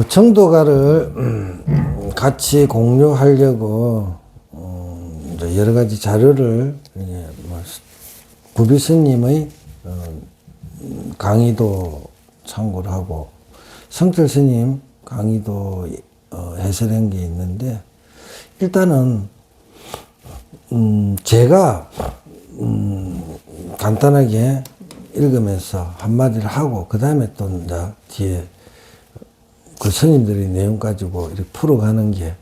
정도가를 같이 공유하려고 이제 여러 가지 자료를 구비 스님의 강의도 참고를 하고 성철 스님 강의도 해설한 게 있는데, 일단은 제가 간단하게 읽으면서 한마디를 하고 그 다음에 또 이제 뒤에 그 스님들의 내용 가지고 이렇게 풀어가는 게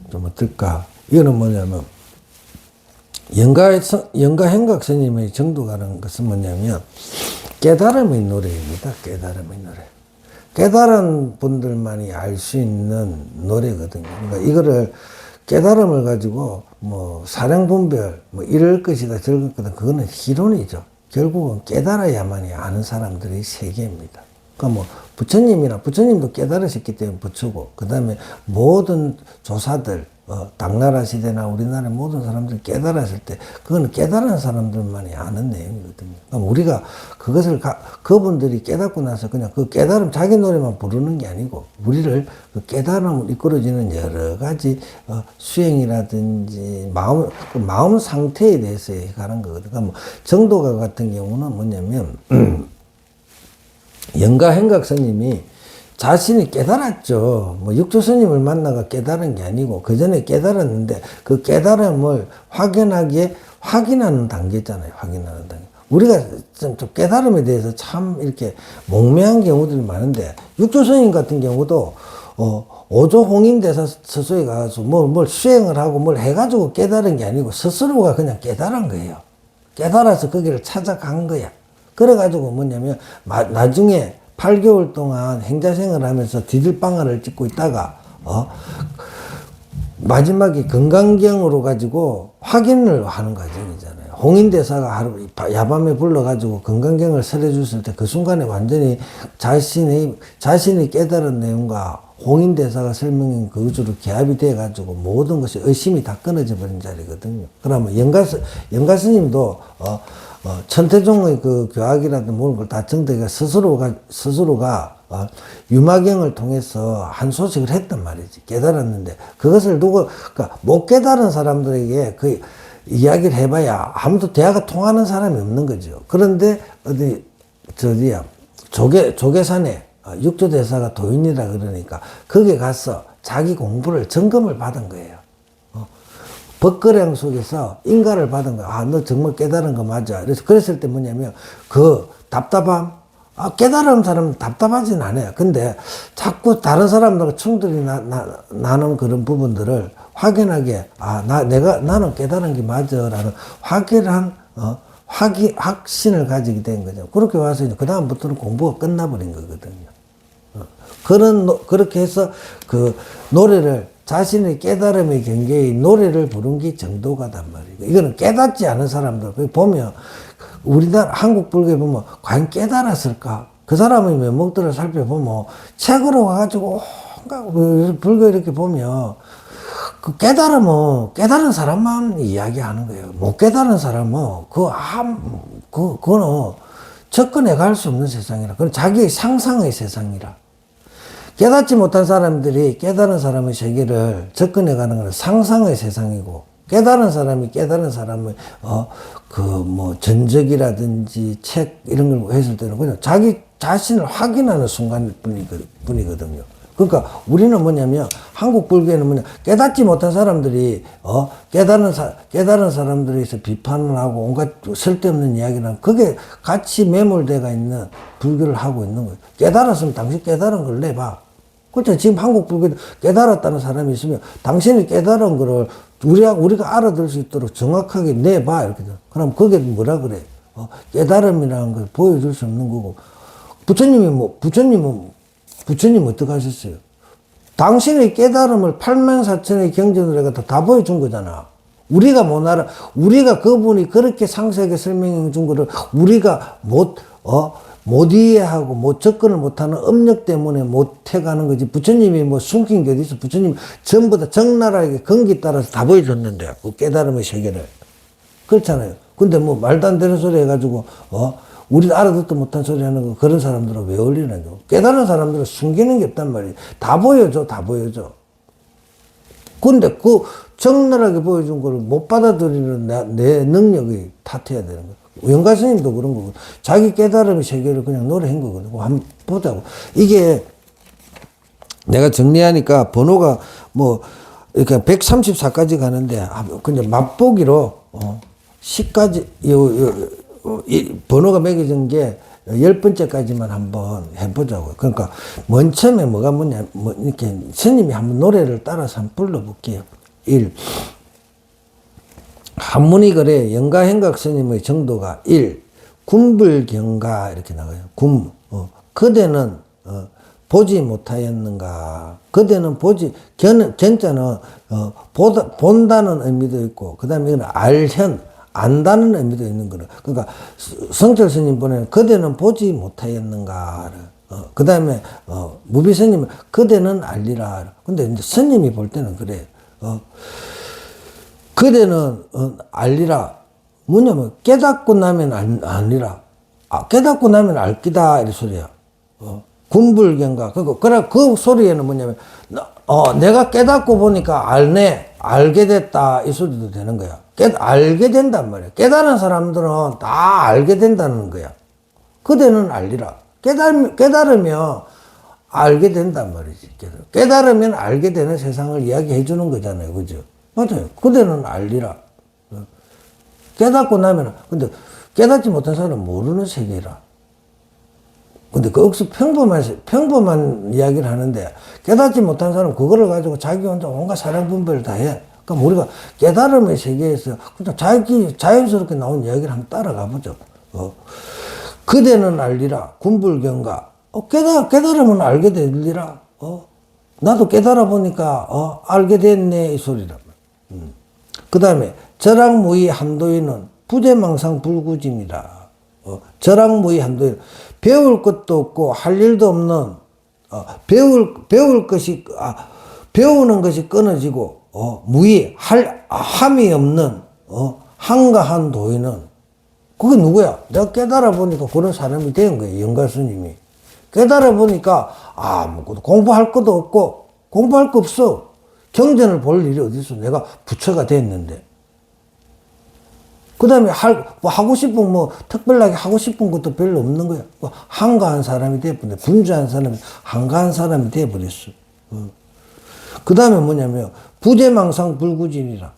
좀 어떨까. 이거는 뭐냐면 영가행각 스님의 정도가라는 것은 뭐냐면 깨달음의 노래입니다. 깨달음의 노래. 깨달은 분들만이 알 수 있는 노래거든요. 그러니까 이거를 깨달음을 가지고 뭐 사량분별 뭐 이럴 것이다 저럴 것이다 그거는 희론이죠. 결국은 깨달아야만이 아는 사람들의 세계입니다. 그러니까 뭐 부처님이나 부처님도 깨달으셨기 때문에 부처고, 그 다음에 모든 조사들 당나라 시대나 우리나라 모든 사람들이 깨달았을 때 그거는 깨달은 사람들만이 아는 내용이거든요. 그럼 우리가 그것을 그분들이 깨닫고 나서 그냥 그 깨달음 자기 노래만 부르는 게 아니고 우리를 그 깨달음을 이끌어주는 여러 가지 수행이라든지 마음 상태에 대해서 얘기하는 거거든요. 그러니까 뭐 정도가 같은 경우는 뭐냐면 영가행각 스님이 자신이 깨달았죠. 뭐 육조 스님을 만나가 깨달은 게 아니고 그 전에 깨달았는데 그 깨달음을 확인하는 단계잖아요. 확인하는 단계. 우리가 좀 깨달음에 대해서 참 이렇게 몽매한 경우들이 많은데, 육조 스님 같은 경우도 오조 홍인대사 서소에 가서 뭘 수행을 하고 뭘 해가지고 깨달은 게 아니고 스스로가 그냥 깨달은 거예요. 깨달아서 거기를 찾아간 거야. 그래가지고 뭐냐면 나중에 8개월 동안 행자생활을 하면서 디딜방아를 찍고 있다가 마지막에 건강경으로 가지고 확인을 하는 과정이잖아요. 홍인대사가 하루 야밤에 불러가지고 건강경을 설해줬을 때 그 순간에 완전히 자신이 깨달은 내용과 홍인대사가 설명한 그 우주로 개합이 돼가지고 모든 것이 의심이 다 끊어져 버린 자리거든요. 그러면 영가스님도 천태종의 그 교학이라든 모든 걸 다 정대가 스스로가 유마경을 통해서 한 소식을 했단 말이지. 깨달았는데 그것을 그러니까 못 깨달은 사람들에게 그 이야기를 해봐야 아무도 대화가 통하는 사람이 없는 거죠. 그런데 조계산에 육조대사가 도인이라 그러니까 거기에 가서 자기 공부를 점검을 받은 거예요. 법거량 속에서 인가를 받은 거야. 너 정말 깨달은 거 맞아. 그랬을 때 뭐냐면 그 답답함, 깨달은 사람은 답답하진 않아요. 근데 자꾸 다른 사람들과 충돌이 나는 그런 부분들을 확인하게, 나는 깨달은 게 맞아. 라는 확신을 가지게 된 거죠. 그렇게 와서 이제 그다음부터는 공부가 끝나버린 거거든요. 그렇게 해서 그 노래를 자신의 깨달음의 경계의 노래를 부른 게 정도가단 말이에요. 이거는 깨닫지 않은 사람들 보면 우리나라 한국 불교에 보면 과연 깨달았을까? 그 사람의 면목들을 살펴보면 책으로 와가지고 불교 이렇게 보면 그 깨달은 사람만 이야기하는 거예요. 못 깨달은 사람은 그거는 접근해 갈 수 없는 세상이라. 그건 자기의 상상의 세상이라. 깨닫지 못한 사람들이 깨달은 사람의 세계를 접근해가는 것은 상상의 세상이고, 깨달은 사람이 깨달은 사람의 전적이라든지 책 이런 걸 했을 때는 그냥 자기 자신을 확인하는 순간뿐이거든요. 그러니까 우리는 뭐냐면 한국 불교에는 깨닫지 못한 사람들이 깨달은 사람들에서 비판을 하고 온갖 쓸데없는 이야기를 그게 같이 매몰되어 있는 불교를 하고 있는 거예요. 깨달았으면 당신 깨달은 걸 내봐. 그렇죠. 지금 한국 불교도 깨달았다는 사람이 있으면 당신이 깨달은 거를 우리가 알아들 수 있도록 정확하게 내봐. 이렇게. 그럼 그게 뭐라 그래? 깨달음이라는 걸 보여줄 수 없는 거고. 부처님은 어떻게 하셨어요? 당신의 깨달음을 84,000의 경전을 다 보여준 거잖아. 우리가 못 알아. 우리가 그분이 그렇게 상세하게 설명해 준 거를 우리가 못 이해하고 못 접근을 못하는 업력 때문에 못 해가는 거지. 부처님이 숨긴 게 어디 있어? 부처님 전부 다 적나라하게 건기 따라서 다 보여줬는데, 그 깨달음의 세계를. 그렇잖아요. 근데 말도 안 되는 소리 해가지고, 우리도 알아듣도 못한 소리 하는 거 그런 사람들은 왜 어울리는겨? 깨달은 사람들은 숨기는 게 없단 말이에요. 다 보여줘, 다 보여줘. 근데 그 적나라하게 보여준 걸 못 받아들이는 내 능력이 탓해야 되는 거야. 영가 스님도 그런 거고. 자기 깨달음의 세계를 그냥 노래한 거거든. 한번 보자고. 이게 내가 정리하니까 번호가 뭐, 이렇게 134까지 가는데, 그냥 맛보기로, 10까지, 이 번호가 매겨진 게 10번째까지만 한번 해보자고요. 그러니까, 맨 처음에 뭐가 뭐냐, 이렇게 스님이 한번 노래를 따라서 한번 불러볼게요. 1. 한문이거래 영가행각 스님의 정도가 1. 군불경가 이렇게 나가요. 그대는 보지 못하였는가. 그대는 보지 견자는 본다는 의미도 있고 그 다음에 이거는 안다는 의미도 있는 거라. 그러니까 성철 스님 보내는 그대는 보지 못하였는가. 그 다음에 무비 스님은 그대는 알리라. 근데 이제 스님이 볼 때는 그래. 그대는 알리라. 뭐냐면 깨닫고 나면 알리라. 깨닫고 나면 알기다 이 소리야. 군불경가. 그 소리에는 뭐냐면 내가 깨닫고 보니까 알게 됐다 이 소리도 되는 거야. 알게 된단 말이야. 깨달은 사람들은 다 알게 된다는 거야. 그대는 알리라. 깨달으면 알게 된단 말이지. 깨달으면 알게 되는 세상을 이야기해 주는 거잖아요. 그죠? 맞아요. 그대는 알리라. 깨닫고 나면, 근데 깨닫지 못한 사람은 모르는 세계라. 근데 거기서 평범한 이야기를 하는데, 깨닫지 못한 사람은 그거를 가지고 자기 혼자 온갖 사랑 분별을 다 해. 그럼 우리가 깨달음의 세계에서 그냥 자연스럽게 나온 이야기를 한번 따라가 보죠. 그대는 알리라. 군불경가. 깨달으면 알게 되리라. 나도 깨달아 보니까, 알게 됐네. 이 소리라. 그 다음에, 절악무의 한도인은 부재망상 불구짐이라. 절악무의 한도인. 배울 것도 없고, 할 일도 없는, 배우는 것이 끊어지고, 함이 없는, 한가한 도인은, 그게 누구야? 내가 깨달아 보니까 그런 사람이 된 거예요. 영가 스님이. 깨달아 보니까, 공부할 것도 없고, 공부할 거 없어. 경전을 볼 일이 어디 있어. 내가 부처가 됐는데. 그 다음에 하고 싶은 특별하게 하고 싶은 것도 별로 없는 거야. 한가한 사람이 돼버렸어. 분주한 사람이, 한가한 사람이 돼버렸어. 그 다음에 뭐냐면, 부재망상 불구진이라.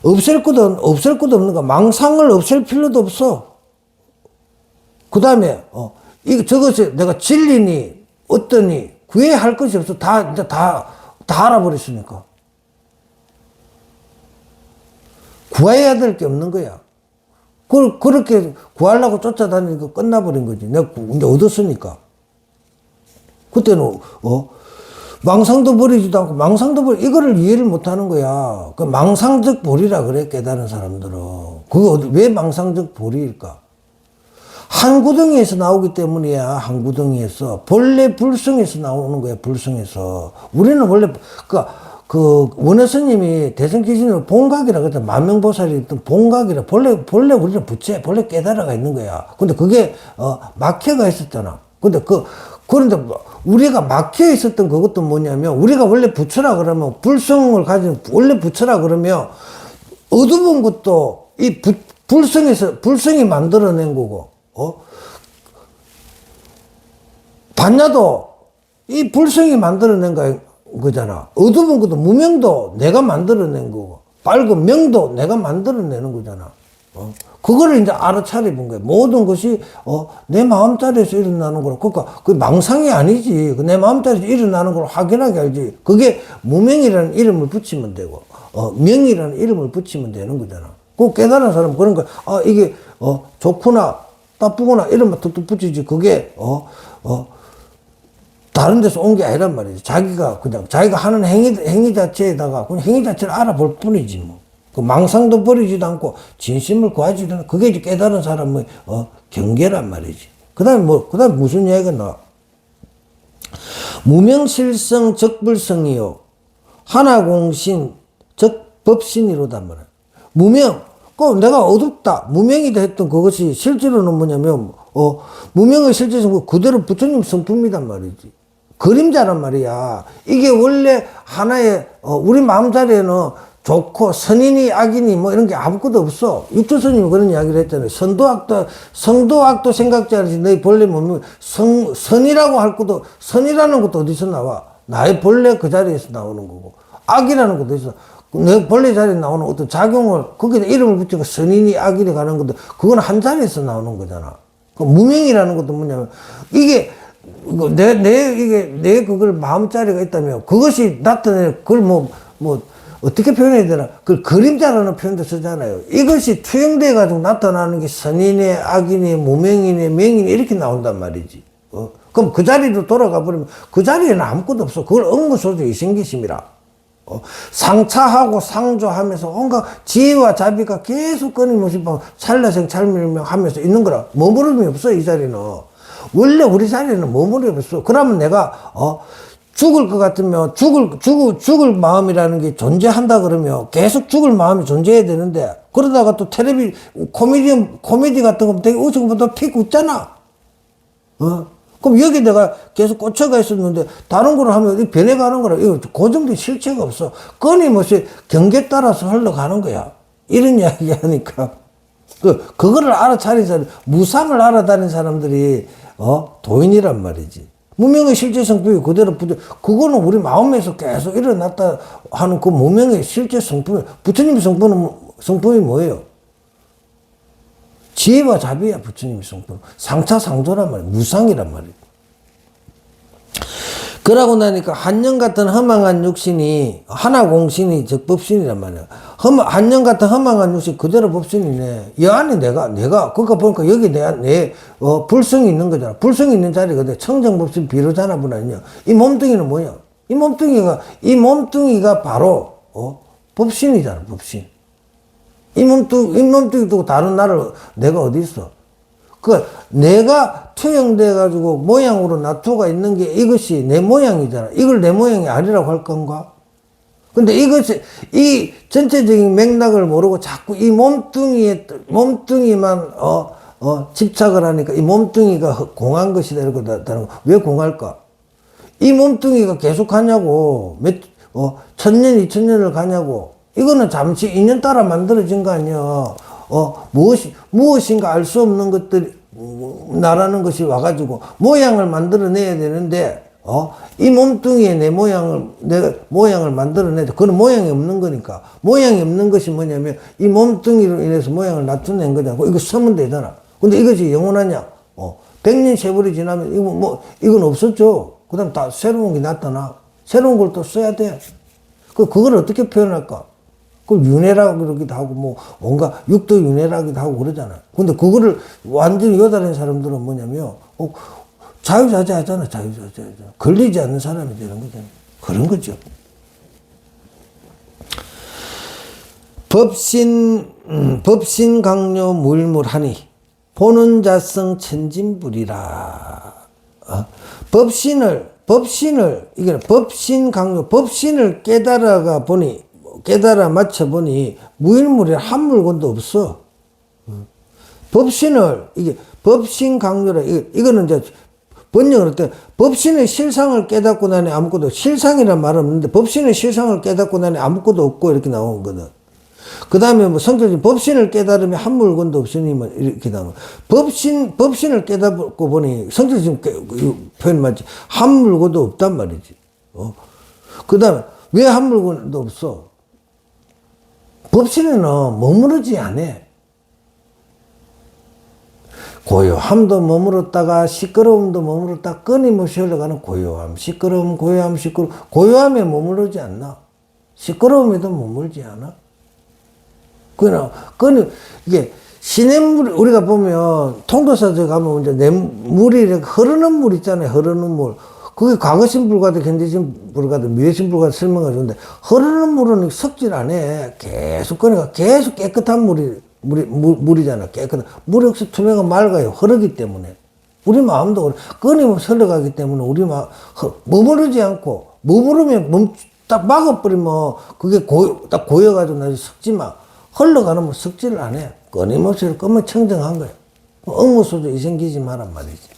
없앨 것도 없는 거야. 망상을 없앨 필요도 없어. 그 다음에, 저것이 내가 진리니, 어떠니, 구애할 것이 없어. 다 알아버렸으니까. 구해야 될 게 없는 거야. 그렇게 구하려고 쫓아다니니까 끝나버린 거지. 내가 이제 얻었으니까. 그때는, 망상도 버리지도 않고, 이거를 이해를 못 하는 거야. 그 망상적 보리라 그래, 깨달은 사람들은. 왜 망상적 보리일까? 한 구덩이에서 나오기 때문이야, 한 구덩이에서. 본래 불성에서 나오는 거야, 불성에서. 우리는 원래, 원어 스님이 대성기신으로 본각이라 그랬다. 만명보살이 있던 본각이라. 본래 우리는 본래 깨달아가 있는 거야. 근데 그게, 막혀가 있었잖아. 그런데 우리가 막혀 있었던 그것도 뭐냐면, 우리가 원래 부처라 그러면, 불성을 가진, 원래 부처라 그러면, 어두운 것도 불성이 만들어낸 거고, 반야도 이 불성이 만들어낸 거잖아. 어두운 것도 무명도 내가 만들어낸 거고, 밝은 명도 내가 만들어내는 거잖아. 그거를 이제 알아차려 본 거야. 모든 것이, 내 마음자리에서 일어나는 거라. 그러니까, 그 망상이 아니지. 내 마음자리에서 일어나는 걸 확인하게 알지. 그게 무명이라는 이름을 붙이면 되고, 명이라는 이름을 붙이면 되는 거잖아. 그 깨달은 사람은 그런 거야. 이게, 좋구나, 나쁘구나, 이름만 툭툭 붙이지. 그게, 다른 데서 온 게 아니란 말이지. 자기가 하는 행위 자체에다가, 그냥 행위 자체를 알아볼 뿐이지, 뭐. 그 망상도 버리지도 않고, 진심을 구하지도 않고, 그게 이제 깨달은 사람의, 경계란 말이지. 그 다음에 무슨 이야기가 나와? 무명실성 적불성이요. 하나공신 적법신이로단 말이야. 그 내가 어둡다, 무명이다 했던 그것이 실제로는 뭐냐면, 무명의 실제 성품 그대로 부처님 성품이단 말이지. 그림자란 말이야. 이게 원래 하나의, 우리 마음자리에는 좋고, 선인이 악인이 뭐 이런 게 아무것도 없어. 육조스님이 그런 이야기를 했잖아요. 성도악도 생각자지, 너희 본래 몸이, 선이라고 할 것도, 선이라는 것도 어디서 나와? 나의 본래 그 자리에서 나오는 거고, 악이라는 것도 있어. 내 본래 자리에 나오는 어떤 작용을, 거기다 이름을 붙이고 선인이 악인이 가는 것도, 그건 한 자리에서 나오는 거잖아. 그 무명이라는 것도 뭐냐면, 이게, 내 그걸 마음자리가 있다면, 그것이 나타내, 그걸 어떻게 표현해야 되나? 그걸 그림자라는 표현도 쓰잖아요. 이것이 투영돼가지고 나타나는 게 선인의, 악인의, 무명인의, 명인이 이렇게 나온단 말이지. 그럼 그 자리로 돌아가 버리면 그 자리에는 아무것도 없어. 그걸 응무소조 이생기심이라. 상차하고 상조하면서 온갖 지혜와 자비가 계속 끊임없이 찰나생 찰밀명 하면서 있는 거라. 머무름이 없어, 이 자리는. 원래 우리 자리는 머무름이 없어. 그러면 내가, 죽을 것 같으면 죽을 마음이라는 게 존재한다 그러면 계속 죽을 마음이 존재해야 되는데, 그러다가 또 코미디 같은 거 되게 웃으면 또 픽 웃잖아. 그럼 여기 내가 계속 꽂혀가 있었는데 다른 걸 하면 변해가는 거라. 이거 고정된 실체가 없어. 끊임없이 경계에 따라서 흘러가는 거야. 이런 이야기 하니까. 그거를 알아차린 사람, 무상을 알아다닌 사람들이, 도인이란 말이지. 무명의 실제 성품이 그대로 그거는 우리 마음에서 계속 일어났다 하는 그 무명의 실제 성품, 부처님의 성품이 뭐예요? 지혜와 자비야, 부처님의 성품. 상차상조란 말이야. 무상이란 말이야. 그러고 나니까 한영 같은 허망한 육신이 하나공신이 적법신이란 말이야. 한영 같은 허망한 육신 그대로 법신이네. 이 안에 내가 그러니까 보니까 여기 내 불성이 있는 거잖아. 불성이 있는 자리거든. 청정법신 비로자나 분아니냐. 이 몸뚱이는 뭐야? 이 몸뚱이가 바로 법신이잖아. 법신. 이 몸뚱이 두고 다른 나를 내가 어디 있어? 내가 투영돼가지고 모양으로 나투가 있는 게 이것이 내 모양이잖아. 이걸 내 모양이 아니라고 할 건가? 근데 이 전체적인 맥락을 모르고 자꾸 이 몸뚱이만, 집착을 하니까 이 몸뚱이가 공한 것이다. 이러고 왜 공할까? 이 몸뚱이가 계속 가냐고. 1000년, 2000년을 가냐고. 이거는 잠시 인연 따라 만들어진 거 아니야. 무엇인가 알 수 없는 것들이, 나라는 것이 와가지고, 모양을 만들어내야 되는데, 이 몸뚱이에 내가 모양을 만들어내도, 그건 모양이 없는 거니까. 모양이 없는 것이 뭐냐면, 이 몸뚱이로 인해서 모양을 나타낸 거잖아. 이거 쓰면 되잖아. 근데 이것이 영원하냐? 100년 세월이 지나면, 이건 없었죠. 그 다음 다 새로운 게 나타나. 새로운 걸 또 써야 돼. 그걸 어떻게 표현할까? 그걸 윤회라고 그러기도 하고, 뭔가 육도 윤회라기도 하고 그러잖아. 근데 그거를 완전히 여다른 사람들은 뭐냐면, 자유자재 하잖아, 자유자재. 걸리지 않는 사람이 되는 거잖아. 그런 거죠. 법신 강요 무일물하니, 보는 자성 천진불이라. 법신을, 이게 법신 강요, 법신을 깨달아 맞춰보니 무일물이 한 물건도 없어. 법신 강요라, 이거는 이제 번역을 할 때, 법신의 실상을 깨닫고 나니 아무것도, 실상이란 말은 없는데, 법신의 실상을 깨닫고 나니 아무것도 없고 이렇게 나오는 거거든. 그 다음에 성격적인 법신을 깨달으면 한 물건도 없으니 이렇게 나오는. 법신을 깨닫고 보니, 성격적인 표현 맞지? 한 물건도 없단 말이지. 그 다음에, 왜 한 물건도 없어? 법신에는 머무르지 않아. 고요함도 머무렀다가 시끄러움도 머무렀다가 끊임없이 흘러가는 고요함, 시끄러움, 고요함에 머무르지 않나? 시끄러움에도 머물지 않아? 이게 시냇물, 우리가 보면 통도사저 가면 이제 물이 이렇게 흐르는 물 있잖아요. 흐르는 물. 그게 과거신 불가도 현재신 불가도 미래신 불가도 설명해 주는데, 흐르는 물은 섞질 않아. 계속 깨끗한 물이잖아. 깨끗한. 물이 혹시 투명한 맑아요. 흐르기 때문에. 우리 마음도 끊임없이 흘러가기 때문에 우리 마음, 머무르지 않고, 머무르면 딱 막아버리면 그게 딱 고여가지고 나중에 섞지 마. 흘러가는 뭐 섞지를 안 해. 끊임없이 끄면 청정한 거야. 업무소도 이생기지 마란 말이지.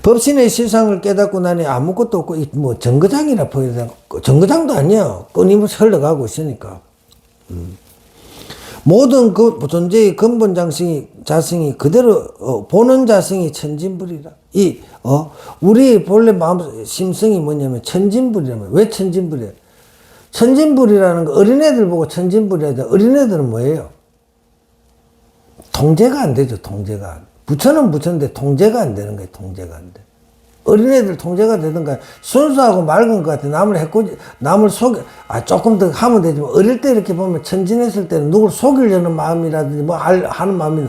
법신의 실상을 깨닫고 나니 아무것도 없고, 뭐, 정거장이라 보여야 되나? 정거장도 아니야. 끊임없이 흘러가고 있으니까. 모든 그 존재의 근본 자성이 그대로, 보는 자성이 천진불이라. 우리 본래 마음, 심성이 뭐냐면 천진불이라면, 왜 천진불이야? 천진불이라는 거, 어린애들 보고 천진불이라. 어린애들은 뭐예요? 통제가 안 되죠, 통제가. 부처는 부처인데 통제가 안 되는 거예요, 통제가 안 돼. 어린애들 통제가 되든가, 순수하고 맑은 것 같아. 남을 조금 더 하면 되지만, 어릴 때 이렇게 보면 천진했을 때는 누굴 속이려는 마음이라든지 뭐 하는 마음이,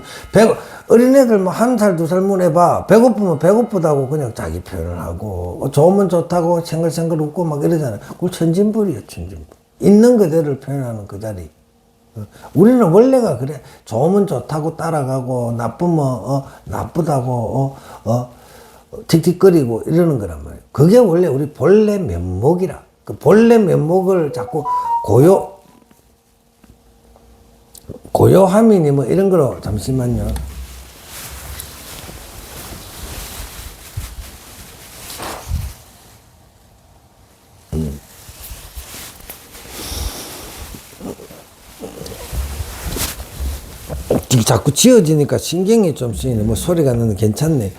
어린애들 뭐 1살, 2살 문해봐. 배고프면 배고프다고 그냥 자기 표현을 하고, 좋으면 좋다고 생글생글 웃고 막 이러잖아요. 그걸 천진불이에요, 천진불. 있는 그대로를 표현하는 그 자리. 우리는 원래가 그래. 좋으면 좋다고 따라가고, 나쁘면, 나쁘다고, 틱틱거리고 이러는 거란 말이에요. 그게 원래 우리 본래 면목이라. 그 본래 면목을 자꾸 고요함이니 뭐 이런 거로, 잠시만요. 자꾸 지어지니까 신경이 좀 쓰이네. 뭐 소리가 나는 괜찮네.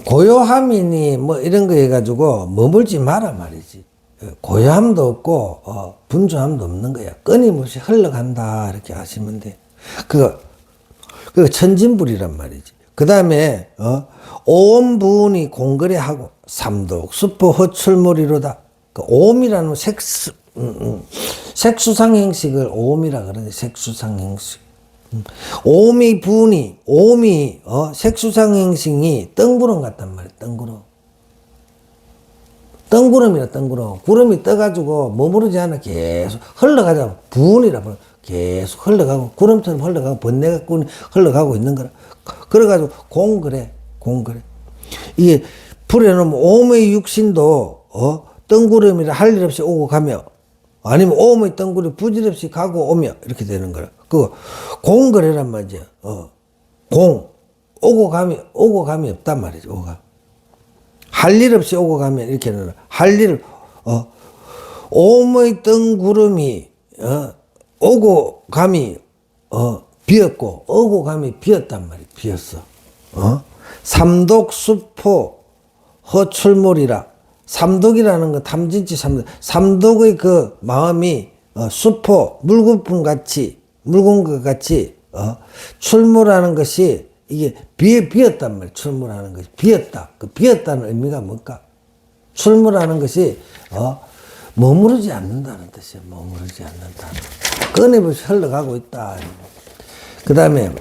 고요함이니 뭐 이런 거 해가지고 머물지 마라 말이지. 고요함도 없고 분주함도 없는 거야. 끊임없이 흘러간다 이렇게 하시면 돼. 그거 천진불이란 말이지. 그 다음에 오음부운이 공거래하고 삼독 수포 허출몰이로다. 그 오음이라는 색수상행식을 오음이라 그러는데, 색수상행식. 오음이 색수상행식이 뜬구름 같단 말이야. 뜬구름이라. 구름이 떠가지고 머무르지 않아. 계속 흘러가자. 부운이라 불러. 계속 흘러가고, 구름처럼 흘러가고, 번뇌가 흘러가고 있는 거라. 그래가지고 공거래. 이게 풀어놓으면 오음의 육신도 뜬구름이라 할 일 없이 오고 가며, 아니면 오음의 뜬구름이 부질없이 가고 오며 이렇게 되는 거라. 그 공거래란 말이야. 오고 감이 없단 말이죠. 할 일 없이 오고 가면 이렇게 하는, 할 일을 오음의 뜬구름이 오고 감이 비었고, 오고 감이 비었단 말이야. 비었어. 삼독 수포 허출몰이라. 삼독이라는 거 탐진치 삼독의 그 마음이 수포 물거품 같이 출몰하는 것이 이게 비었단 말이야. 출몰하는 것이 비었다. 그 비었다는 의미가 뭘까? 출몰하는 것이 머무르지 않는다는 뜻이야. 머무르지 않는다. 끊임없이 흘러가고 있다. 그 다음에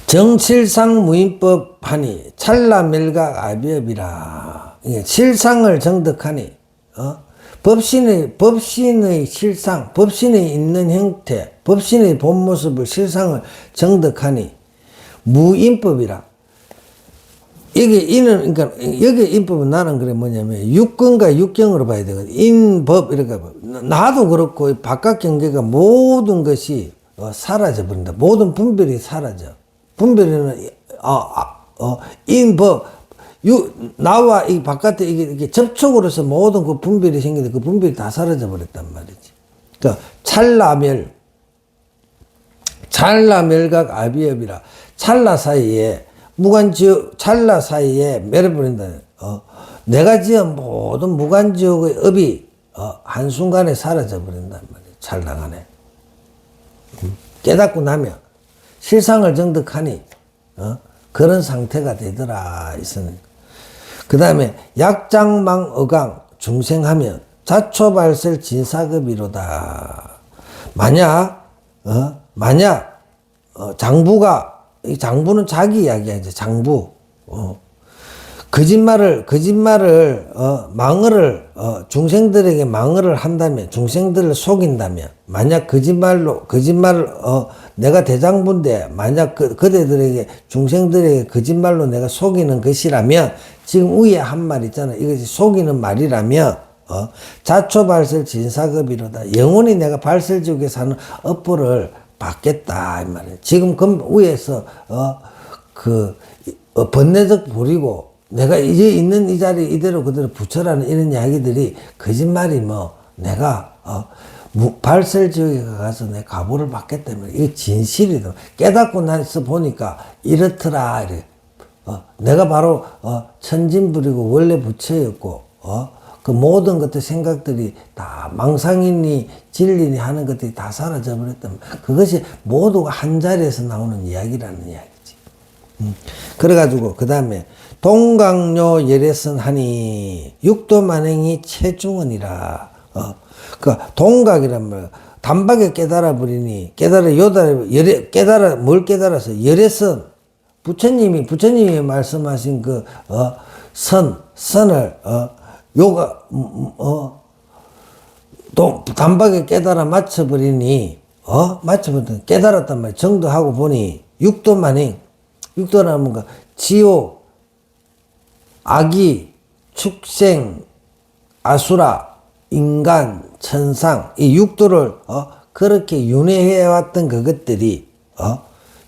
정실상 무인법 하니 찰나멸각 아비업이라. 실상을 정득하니 법신의 실상, 법신의 있는 형태, 법신의 본 모습을 실상을 정득하니 무인법이라. 그러니까 여기 인법은 나는 그래 뭐냐면 육근과 육경으로 봐야 되거든. 인법 이렇게 봐. 나도 그렇고 바깥 경계가 모든 것이 사라져 버린다. 모든 분별이 사라져. 분별은 인법 나와 이 바깥에 이게 접촉으로서 모든 그 분별이 생기는데 그 분별이 다 사라져 버렸단 말이지. 그러니까 찰나멸각 아비업이라. 찰나 사이에 멸해버린다. 내가 지은 모든 무관지옥의 업이 한순간에 사라져 버린단 말이야. 찰나간에. 깨닫고 나면 실상을 정득하니 그런 상태가 되더라. 그 다음에 약장망어강 중생하면 자초발설 진사급이로다. 만약 이 장부는 자기 이야기하지. 장부. 망언을 중생들에게 망언을 한다면, 중생들을 속인다면, 만약 거짓말을 내가 대장부인데 만약 그대들에게 중생들에게 거짓말로 내가 속이는 것이라면, 지금 위에 한 말 있잖아. 이것이 속이는 말이라면 자초발설 진사급이로다. 영원히 내가 발설지옥에 사는 업보를 받겠다 이 말이에요. 지금 위에서 번뇌적 부리고 내가 이제 있는 이 자리 이대로 그대로 붙여라는 이런 이야기들이 거짓말이 내가 발설지옥에 가서 내 가보를 받겠다면 이게 진실이다. 깨닫고 나서 보니까 이렇더라. 이래. 내가 바로 천진불이고 원래 부처였고 그 모든 것들 생각들이 다 망상이니 진리니 하는 것들이 다 사라져 버렸다면 그것이 모두가 한 자리에서 나오는 이야기라는 이야기지. 그래가지고 그 다음에 동강요 열애선 하니 육도만행이 체중언이라. 그 동각이란 말 단박에 깨달아 버리니 깨달아 뭘 깨달아서 열애선 부처님이 말씀하신 선을 요가 또 단박에 깨달아 맞춰버리니 맞춰버리니 깨달았단 말이야. 정도하고 보니 육도만행 육도라는 뭔가 지옥 악이 축생 아수라 인간 천상 이 육도를 그렇게 윤회해왔던 그것들이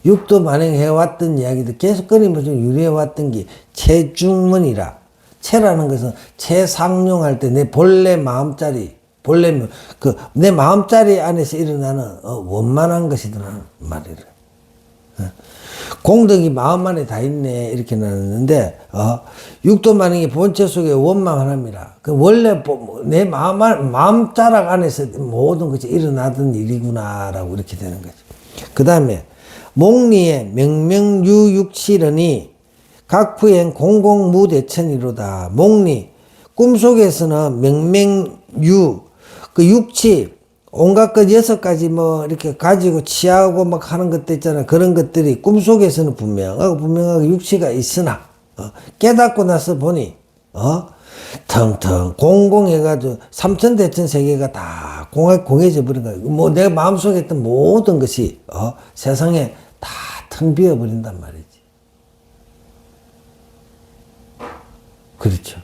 육도 만행해왔던 이야기들 계속 끊임없이 윤회해왔던 게 체중문이라. 체라는 것은 체상용할 때 내 본래 마음자리 내 마음자리 안에서 일어나는 원만한 것이더라는 말이래. 공덕이 마음 안에 다 있네 이렇게 나눴는데 육도 만행의 본체 속에 원망 하나입니다. 그 원래 내 마음 자락 안에서 모든 것이 일어나던 일이구나라고 이렇게 되는 거죠. 그 다음에 목리의 명명유육실언이 각부행 공공무대천이로다. 목리 꿈속에서는 명명유 그 육치 온갖 것 6가지 이렇게 가지고 취하고 막 하는 것들 있잖아. 그런 것들이 꿈속에서는 분명하게 육치가 있으나 깨닫고 나서 보니 텅텅 공공해가지고 삼천대천 세계가 다 공해져 버린 거야. 내가 마음속에 있던 모든 것이 세상에 다 텅 비어버린단 말이지. 그렇죠.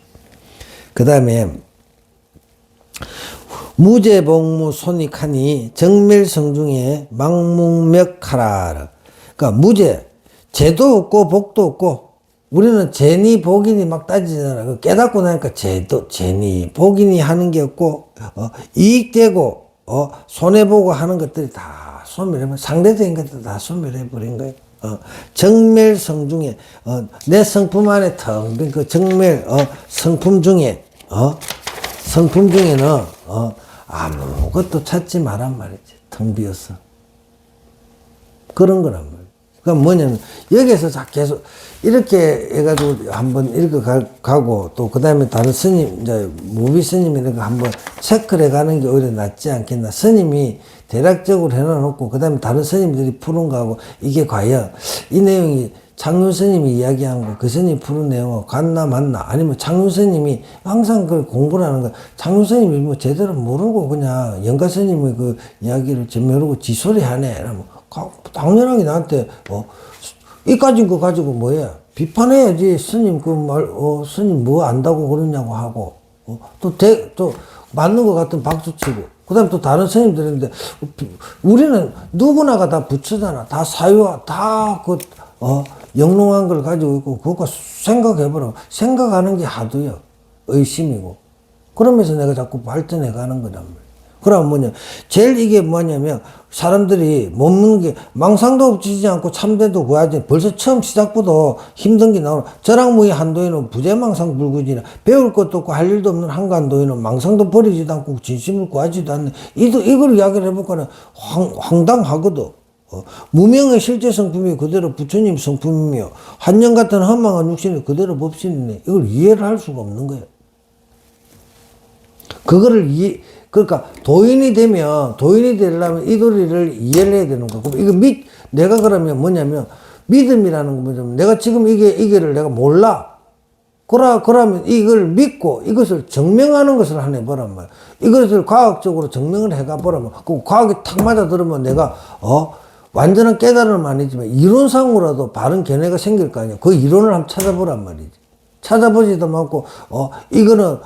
그 다음에 무제복무 손익하니 정멸성중에 망묵맥하라. 그러니까 무제, 죄도 없고 복도 없고 우리는 죄니 복이니 막 따지잖아. 깨닫고 나니까 죄니 복이니 하는 게 없고 이익되고 손해보고 하는 것들이 다 소멸해버린 상대적인 것들 다 소멸해버린 거예요. 정멸성중에 내 성품 안에 텅 빈 그 정멸 성품 중에는 아무것도 찾지 말란 말이지. 텅 비었어. 그런 거란 말이야. 그러니까 뭐냐면 여기에서 계속 이렇게 해가지고 한번 읽어가고 또 그 다음에 다른 스님 이제 무비 스님이 이렇게 한번 체크를 해가는 게 오히려 낫지 않겠나. 스님이 대략적으로 해놔놓고 그 다음에 다른 스님들이 푸는 거하고 이게 과연 이 내용이 창륜 스님이 이야기한 거 그 스님이 푸는 내용하고 같나 맞나 아니면 창륜 스님이 항상 그걸 공부를 하는 거야. 창륜 스님이 제대로 모르고 그냥 영가 스님의 그 이야기를 모르고 지소리 하네. 당연하게 나한테 이까진 거 가지고 뭐야 비판해야지. 스님 스님 뭐 안다고 그러냐고 하고 또 맞는 것 같은 박수 치고 그 다음에 또 다른 스님들인데 우리는 누구나가 다 부처잖아. 다 사유와 다 영롱한 걸 가지고 있고 그거 생각해보라. 생각하는 게 하도요. 의심이고. 그러면서 내가 자꾸 발전해 가는 거란 말이야. 그럼 제일 이게 뭐냐면 사람들이 못 묻는 게 망상도 없지 않고 참되도 구하지. 벌써 처음 시작부터 힘든 게 나오는 저랑무의 한도에는 부재망상 불구지나 배울 것도 없고 할 일도 없는 한간도에는 망상도 버리지도 않고 진심을 구하지도 않네. 이걸 이야기를 해볼까는 황당하거든. 무명의 실제 성품이 그대로 부처님 성품이며 한영 같은 허망한 육신이 그대로 법신이네. 이걸 이해를 할 수가 없는 거예요. 그러니까 도인이 되려면 이 도리를 이해를 해야 되는 거고 내가 그러면 뭐냐면 믿음이라는 건 뭐냐면 내가 지금 이게를 내가 몰라. 그러면 이걸 믿고 이것을 증명하는 것을 하나 해보란 말이야. 이것을 과학적으로 증명을 해가 보라면 그 과학이 탁 맞아 들으면 내가 완전한 깨달음은 아니지만 이론상으로라도 바른 견해가 생길 거 아니야. 그 이론을 한번 찾아보란 말이지. 찾아보지도 않고 이거는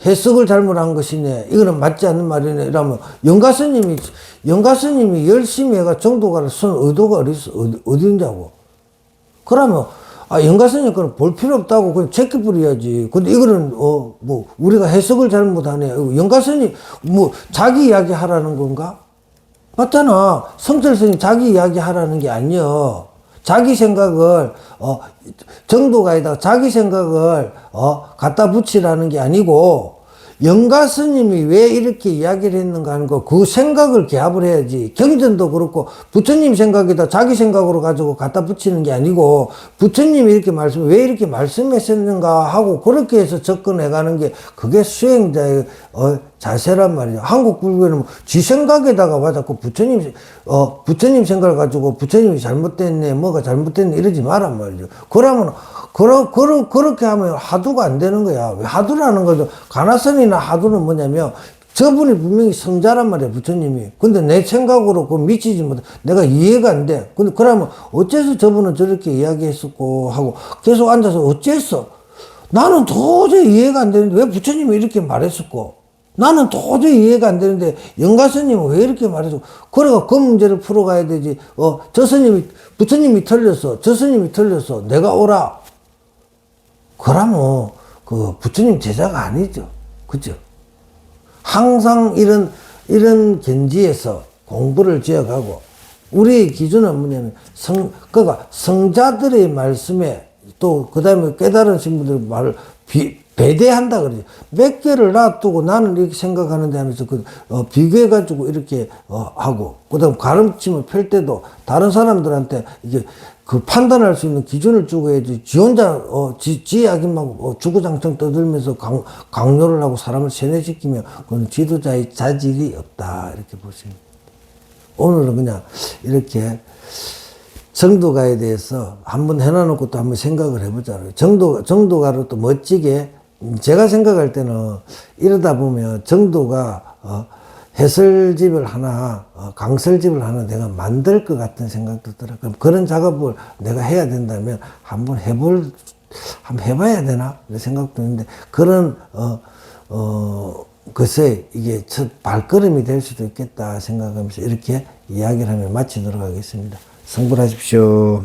해석을 잘못한 것이네. 이거는 맞지 않는 말이네. 이러면 영가스님이 열심히 해가 정도가를 쓴 의도가 어디냐고. 그러면 영가스님 그건 볼 필요 없다고 그냥 제끼 뿌려야지. 근데 이거는 뭐 우리가 해석을 잘못하네. 영가스님 뭐 자기 이야기 하라는 건가? 맞잖아. 성철스님 자기 이야기 하라는 게 아니여. 자기 생각을 정도가에다가 자기 생각을 갖다 붙이라는 게 아니고 영가 스님이 왜 이렇게 이야기를 했는가 하는 거 그 생각을 개합을 해야지. 경전도 그렇고 부처님 생각에다 자기 생각으로 가지고 갖다 붙이는 게 아니고 부처님이 이렇게 왜 이렇게 말씀했었는가 하고 그렇게 해서 접근해 가는 게 그게 수행자의 자세란 말이죠. 한국 불교는 지 생각에다가 와자꾸 부처님 생각을 가지고 부처님이 잘못됐네 뭐가 잘못됐네 이러지 말란 말이죠. 그러면 그렇게 하면 하두가 안 되는 거야. 왜 하두라는 거죠? 가나선이나 하두는 뭐냐면 저분이 분명히 성자란 말이야, 부처님이. 근데 내 생각으로 그거 미치지 못해. 내가 이해가 안 돼. 근데 그러면 어째서 저분은 저렇게 이야기했었고 하고 계속 앉아서 어째서? 나는 도저히 이해가 안 되는데 왜 부처님이 이렇게 말했었고? 나는 도저히 이해가 안 되는데 영가스님은 왜 이렇게 말했어? 그래가 그 문제를 풀어가야 되지. 부처님이 틀렸어. 저 스님이 틀렸어. 내가 오라. 그러면 그 부처님 제자가 아니죠. 그죠? 항상 이런 견지에서 공부를 지어가고 우리의 기준은 뭐냐면 그러니까 성자들의 말씀에 또 그다음에 깨달으신 분들 말을 배대한다 그러죠. 몇 개를 놔두고 나는 이렇게 생각하는데 하면서 비교해가지고 이렇게 하고 그다음 가르침을 펼 때도 다른 사람들한테 이게 그 판단할 수 있는 기준을 주고 해야지 지 혼자 지 이야기만 주구장창 떠들면서 강요를 하고 사람을 세뇌시키면 그건 지도자의 자질이 없다 이렇게 보시면 오늘은 그냥 이렇게 정도가에 대해서 한번 해놔놓고 또 한번 생각을 해보자고요. 정도가로 또 멋지게 제가 생각할 때는 이러다 보면 정도가 해설집을 하나 강설집을 하나 내가 만들 것 같은 생각도 들어요. 그럼 그런 작업을 내가 해야 된다면 한번 해봐야 되나 이런 생각도 있는데 그런 글쎄 이게 첫 발걸음이 될 수도 있겠다 생각하면서 이렇게 이야기를 하며 마치도록 하겠습니다. 성불하십시오.